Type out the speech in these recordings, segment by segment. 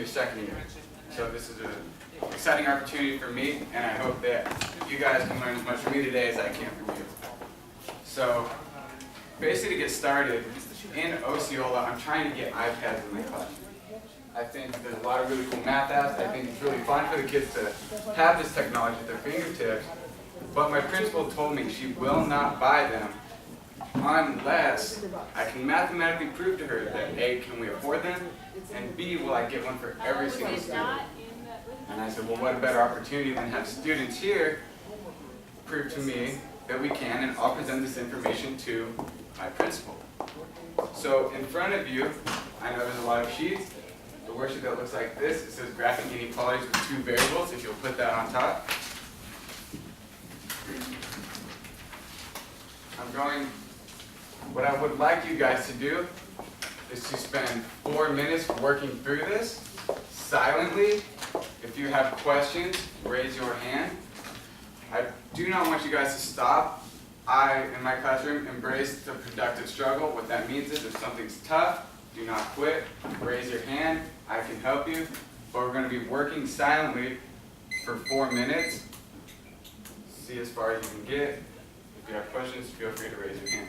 your second year. So this is an exciting opportunity for me, and I hope that you guys can learn as much from me today as I can from you. So basically to get started, in Osceola, I'm trying to get iPads in my class. I think there's a lot of really cool math apps. I think it's really fun for the kids to have this technology at their fingertips. But my principal told me she will not buy them unless I can mathematically prove to her that A, can we afford them, and B, will I get one for every single student. And I said, well, what a better opportunity than have students here prove to me that we can, and I'll present this information to my principal. So in front of you, I know there's a lot of sheets. The worksheet that looks like this, it says graphing inequalities with two variables, if you'll put that on top. What I would like you guys to do is to spend 4 minutes working through this silently. If you have questions, raise your hand. I do not want you guys to stop. I, in my classroom, embrace the productive struggle. What that means is if something's tough, do not quit. Raise your hand. I can help you. But we're going to be working silently for 4 minutes. See as far as you can get. If you have questions, feel free to raise your hand.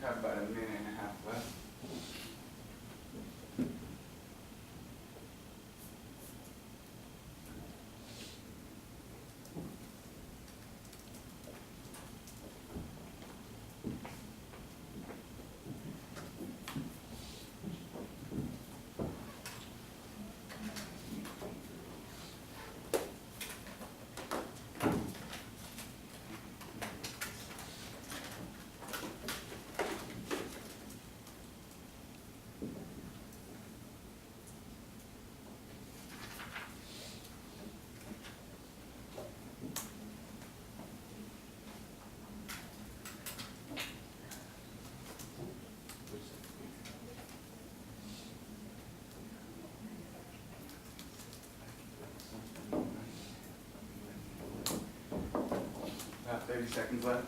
Have about a minute and a half left. About 30 seconds left.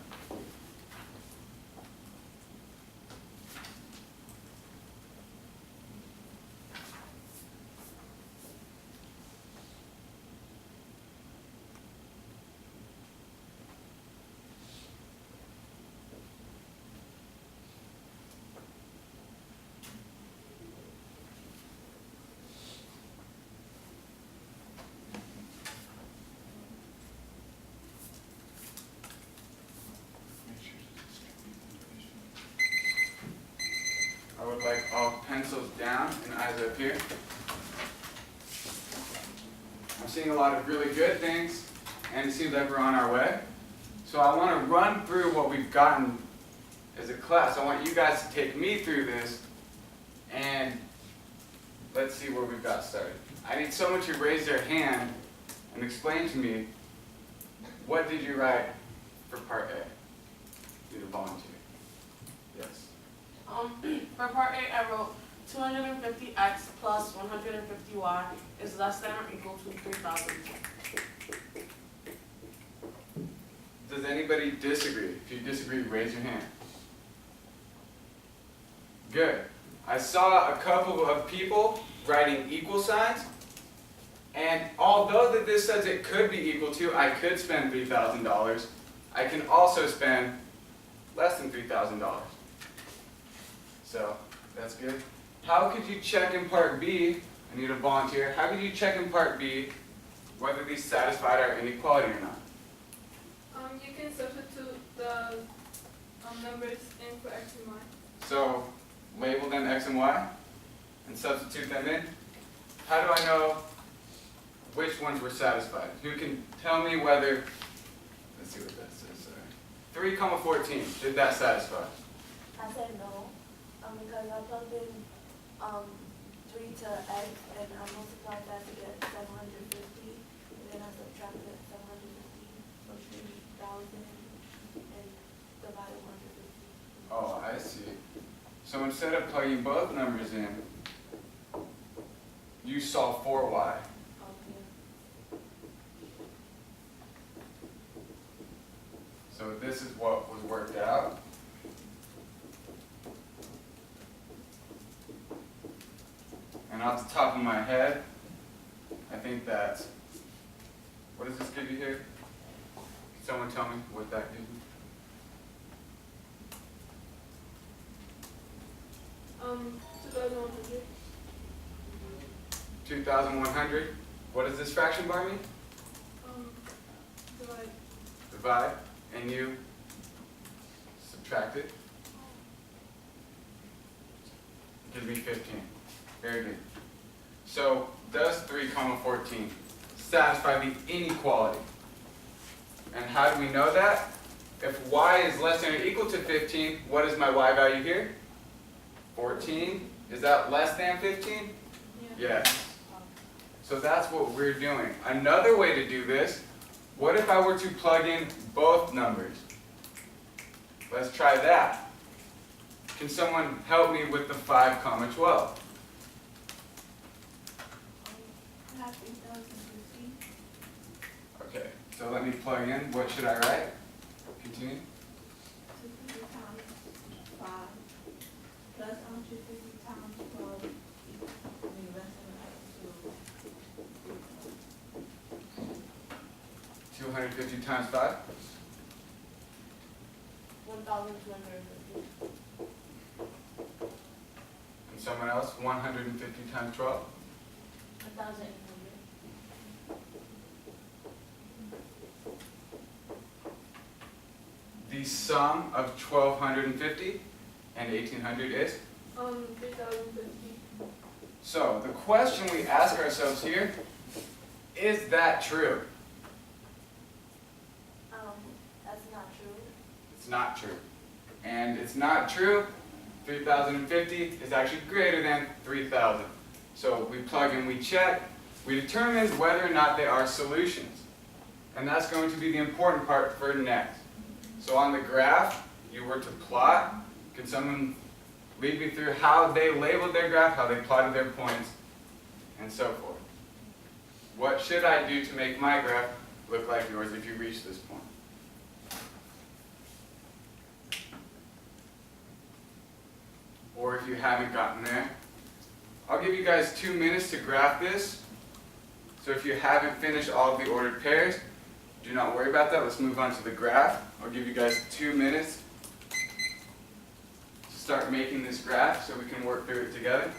pencils down and eyes up here. I'm seeing a lot of really good things, and it seems like we're on our way. So I want to run through what we've gotten as a class. I want you guys to take me through this, and let's see where we've got started. I need someone to raise their hand and explain to me, what did you write for part A? You to volunteer. Yes. For part A, I wrote 250x plus 150y is less than or equal to 3,000. Does anybody disagree? If you disagree, raise your hand. Good. I saw a couple of people writing equal signs, and although that this says it could be equal to, I could spend $3,000, I can also spend less than $3,000. So, that's good. How could you check in part B, I need a volunteer, how could you check in part B whether these satisfied our inequality or not? You can substitute the numbers in for x and y. So, label them x and y, and substitute them in. How do I know which ones were satisfied? Who can tell me whether, let's see what that says, sorry. 3, 14, did that satisfy? I said no, because I plugged in 3 to x and I multiplied that to get 750, and then I subtracted 750 from 3,000 and divided 150. Oh, I see. So instead of plugging both numbers in, you solve for y. Okay. So this is what was worked out. And off the top of my head, I think that, what does this give you here? Can someone tell me what that gives me? 2,100. 2,100. What does this fraction bar mean? Divide. Divide, and you subtract it. Gives me 15. Very good. So, does 3, 14 satisfy the inequality? And how do we know that? If y is less than or equal to 15, what is my y value here? 14. Is that less than 15? Yeah. Yes. So that's what we're doing. Another way to do this, what if I were to plug in both numbers? Let's try that. Can someone help me with the 5, 12? I have 3,050. Okay, so let me plug in. What should I write? Continue. 250 times 5 plus 150 times 12 equals less than or equal to 250 times 5? 1,250. And someone else? 150 times 12? 1,800. The sum of 1,250 and 1,800 is? 3,050. So, the question we ask ourselves here, is that true? That's not true. It's not true. And it's not true, 3,050 is actually greater than 3,000. So we plug in, we check, we determine whether or not they are solutions. And that's going to be the important part for next. So on the graph, you were to plot, can someone lead me through how they labeled their graph, how they plotted their points, and so forth? What should I do to make my graph look like yours if you reach this point? Or if you haven't gotten there, I'll give you guys 2 minutes to graph this. So if you haven't finished all of the ordered pairs, do not worry about that. Let's move on to the graph. I'll give you guys 2 minutes to start making this graph so we can work through it together.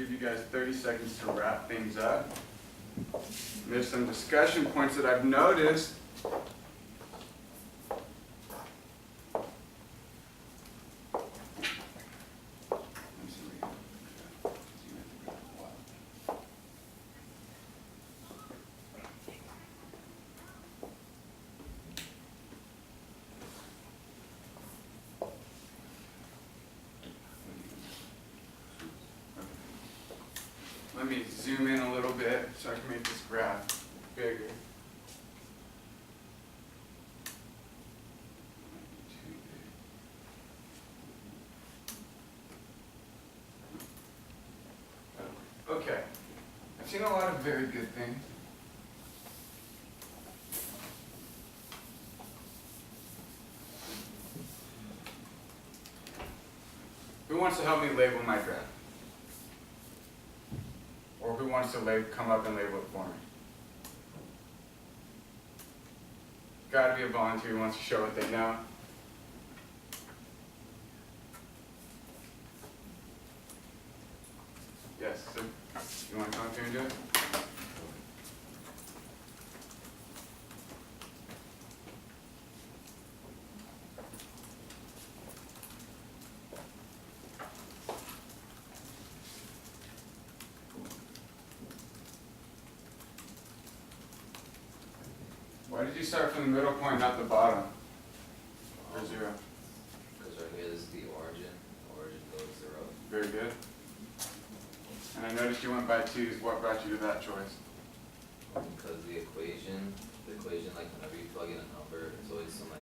give you guys 30 seconds to wrap things up. There's some discussion points that I've noticed. Let me zoom in a little bit so I can make this graph bigger. Okay, I've seen a lot of very good things. Who wants to help me label my graph? Or who wants to come up and label it for me? Gotta be a volunteer who wants to show what they know. Yes, so you want to come up here and do it? Why did you start from the middle point, not the bottom? Or 0? Because right here is the origin. Origin goes 0. Very good. And I noticed you went by 2s. What brought you to that choice? Because the equation, like whenever you plug in a